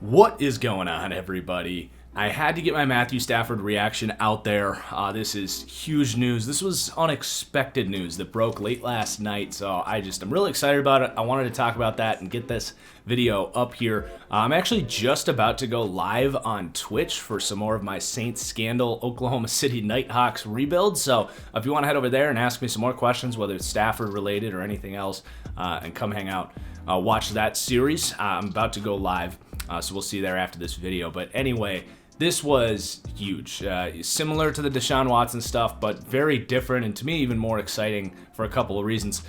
What is going on, everybody? I had to get my Matthew Stafford reaction out there. This is huge news. This was unexpected news that broke late last night, so I'm really excited about it. I wanted to talk about that and get this video up here. I'm actually just about to go live on Twitch for some more of my Saints Scandal Oklahoma City Nighthawks rebuild, so if you want to head over there and ask me some more questions, whether it's Stafford related or anything else, and come hang out, watch that series. I'm about to go live. So we'll see there after this video. But anyway, this was huge. Similar to the Deshaun Watson stuff, but very different, and to me even more exciting for a couple of reasons.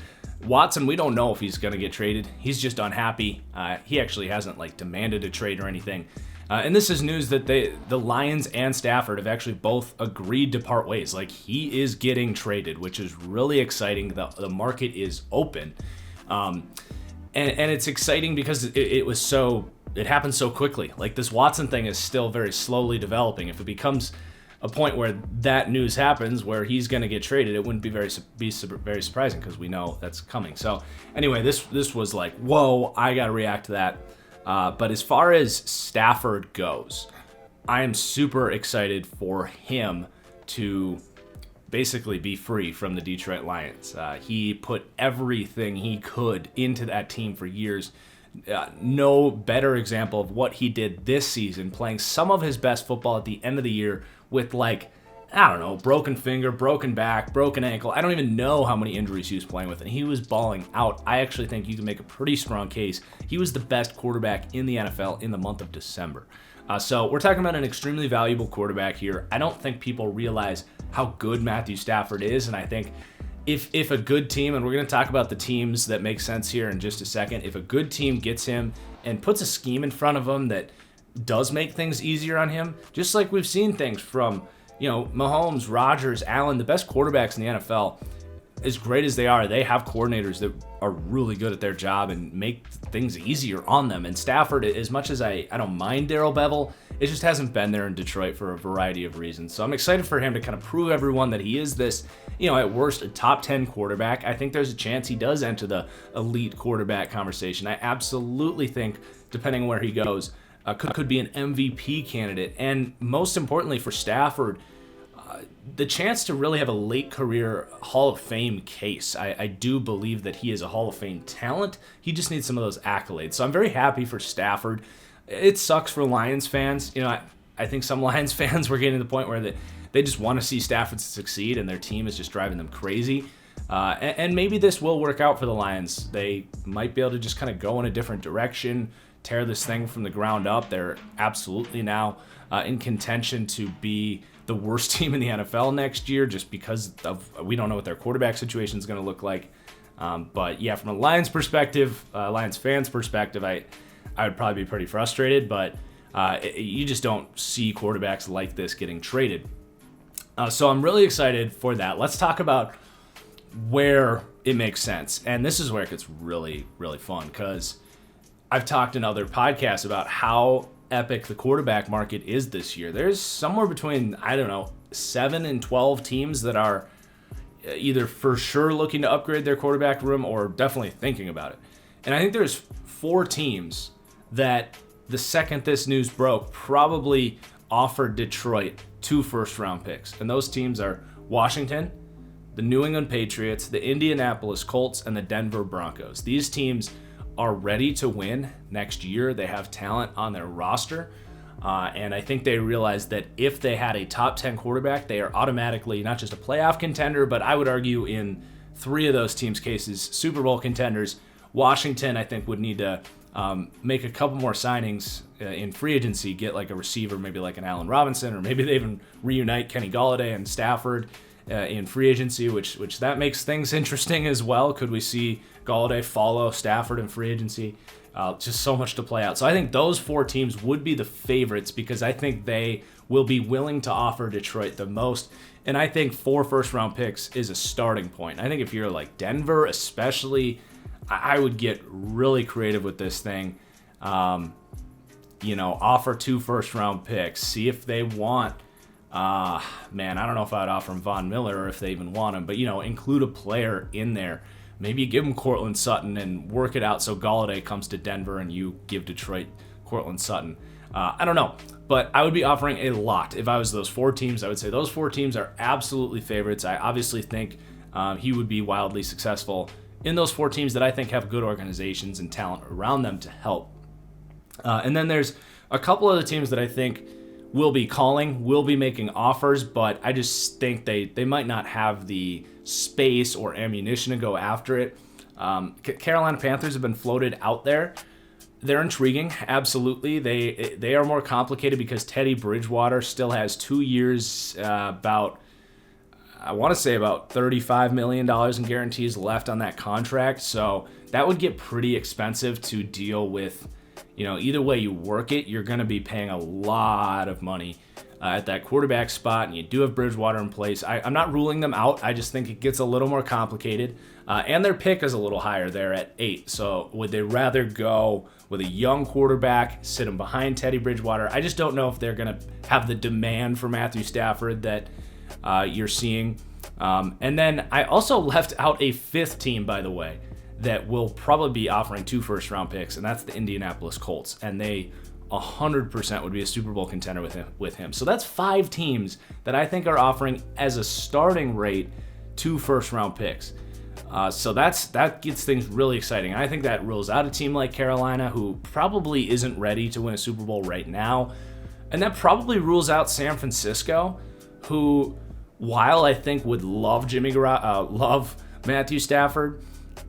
Watson, we don't know if he's going to get traded. He's just unhappy. He actually hasn't demanded a trade or anything. And this is news that the Lions and Stafford have actually both agreed to part ways. He is getting traded, which is really exciting. The market is open. And it's exciting because it happened so quickly. This Watson thing is still very slowly developing. If it becomes a point where that news happens, where he's going to get traded, it wouldn't be very surprising because we know that's coming. So anyway, this was whoa, I got to react to that. But as far as Stafford goes, I am super excited for him to basically be free from the Detroit Lions. He put everything he could into that team for years. No better example of what he did this season, playing some of his best football at the end of the year with broken finger, broken back, broken ankle. I don't even know how many injuries he was playing with, and he was balling out. I actually think you can make a pretty strong case. He was the best quarterback in the NFL in the month of December. So we're talking about an extremely valuable quarterback here. I don't think people realize how good Matthew Stafford is, and I think if a good team, and we're going to talk about the teams that make sense here in just a second, if a good team gets him and puts a scheme in front of him that does make things easier on him, just like we've seen things from, Mahomes, Rodgers, Allen, the best quarterbacks in the NFL, as great as they are, they have coordinators that are really good at their job and make things easier on them. And Stafford, as much as I don't mind Darrell Bevell, it just hasn't been there in Detroit for a variety of reasons. So I'm excited for him to kind of prove everyone that he is this, at worst, a top 10 quarterback. I think there's a chance he does enter the elite quarterback conversation. I absolutely think, depending on where he goes, could be an MVP candidate. And most importantly for Stafford, the chance to really have a late career Hall of Fame case. I do believe that he is a Hall of Fame talent. He just needs some of those accolades. So I'm very happy for Stafford. It sucks for Lions fans. I think some Lions fans were getting to the point where they just want to see Stafford succeed, and their team is just driving them crazy. And maybe this will work out for the Lions. They might be able to just kind of go in a different direction, tear this thing from the ground up. They're absolutely now in contention to be the worst team in the NFL next year, just because we don't know what their quarterback situation is going to look like. But yeah, from a Lions perspective, Lions fans perspective, I would probably be pretty frustrated, but you just don't see quarterbacks like this getting traded. So I'm really excited for that. Let's talk about where it makes sense. And this is where it gets really, really fun, because I've talked in other podcasts about how epic the quarterback market is this year. There's somewhere between, 7 and 12 teams that are either for sure looking to upgrade their quarterback room or definitely thinking about it. And I think there's 4 teams that the second this news broke probably offered Detroit 2 first-round picks. And those teams are Washington, the New England Patriots, the Indianapolis Colts, and the Denver Broncos. These teams are ready to win next year. They have talent on their roster. And I think they realize that if they had a top 10 quarterback, they are automatically not just a playoff contender, but I would argue in 3 of those teams' cases, Super Bowl contenders. Washington, I think, would need to make a couple more signings in free agency, get a receiver, maybe an Allen Robinson, or maybe they even reunite Kenny Golladay and Stafford in free agency, which that makes things interesting as well. Could we see Golladay follow Stafford in free agency? Just so much to play out. So I think those 4 teams would be the favorites, because I think they will be willing to offer Detroit the most. And I think 4 first-round picks is a starting point. I think if you're Denver especially, I would get really creative with this thing. Offer 2 first-round picks. See if they want, I don't know if I'd offer him Von Miller or if they even want him, but, include a player in there. Maybe you give him Cortland Sutton and work it out so Golladay comes to Denver and you give Detroit Cortland Sutton. I don't know, but I would be offering a lot. If I was those 4 teams, I would say those 4 teams are absolutely favorites. I obviously think he would be wildly successful in those 4 teams that I think have good organizations and talent around them to help. And then there's a couple other teams that I think will be calling, will be making offers, but I just think they might not have the space or ammunition to go after it. Carolina Panthers have been floated out there. They're intriguing, absolutely. They are more complicated because Teddy Bridgewater still has 2 years, about $35 million in guarantees left on that contract. So that would get pretty expensive to deal with. Either way you work it, you're going to be paying a lot of money at that quarterback spot, and you do have Bridgewater in place. I'm not ruling them out. I just think it gets a little more complicated, and their pick is a little higher there at 8. So would they rather go with a young quarterback, sit him behind Teddy Bridgewater? I just don't know if they're going to have the demand for Matthew Stafford that you're seeing. And then I also left out a 5th team, by the way, that will probably be offering 2 first-round picks, and that's the Indianapolis Colts. And they 100% would be a Super Bowl contender with him. So that's 5 teams that I think are offering as a starting rate 2 first-round picks. So that gets things really exciting. I think that rules out a team like Carolina, who probably isn't ready to win a Super Bowl right now. And that probably rules out San Francisco, who, while I think would love love Matthew Stafford,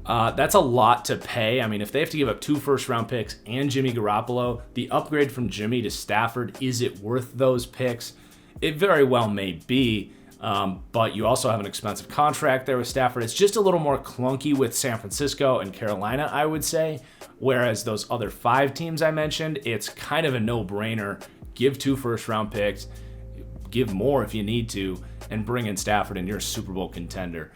that's a lot to pay. I mean, if they have to give up 2 first-round picks and Jimmy Garoppolo, the upgrade from Jimmy to Stafford, is it worth those picks? It very well may be, but you also have an expensive contract there with Stafford. It's just a little more clunky with San Francisco and Carolina, I would say, whereas those other 5 teams I mentioned, it's kind of a no-brainer. Give 2 first-round picks, give more if you need to, and bring in Stafford, and you're a Super Bowl contender.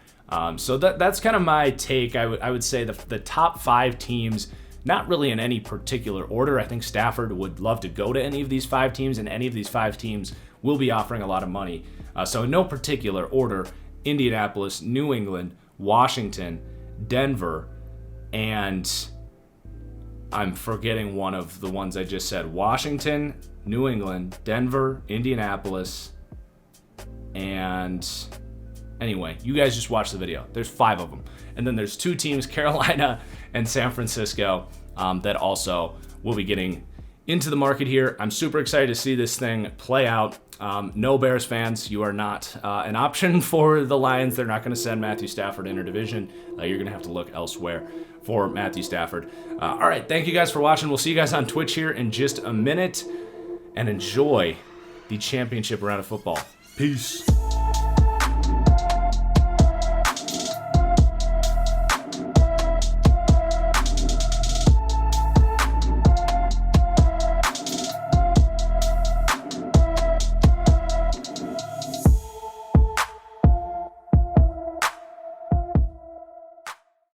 So that's kind of my take. I would say the top 5 teams, not really in any particular order. I think Stafford would love to go to any of these 5 teams, and any of these 5 teams will be offering a lot of money. So in no particular order: Indianapolis, New England, Washington, Denver, and I'm forgetting one of the ones I just said. Washington, New England, Denver, Indianapolis, and... Anyway, you guys just watch the video. There's 5 of them. And then there's 2 teams, Carolina and San Francisco, that also will be getting into the market here. I'm super excited to see this thing play out. No Bears fans, you are not an option for the Lions. They're not going to send Matthew Stafford interdivision. You're going to have to look elsewhere for Matthew Stafford. All right, thank you guys for watching. We'll see you guys on Twitch here in just a minute. And enjoy the championship round of football. Peace.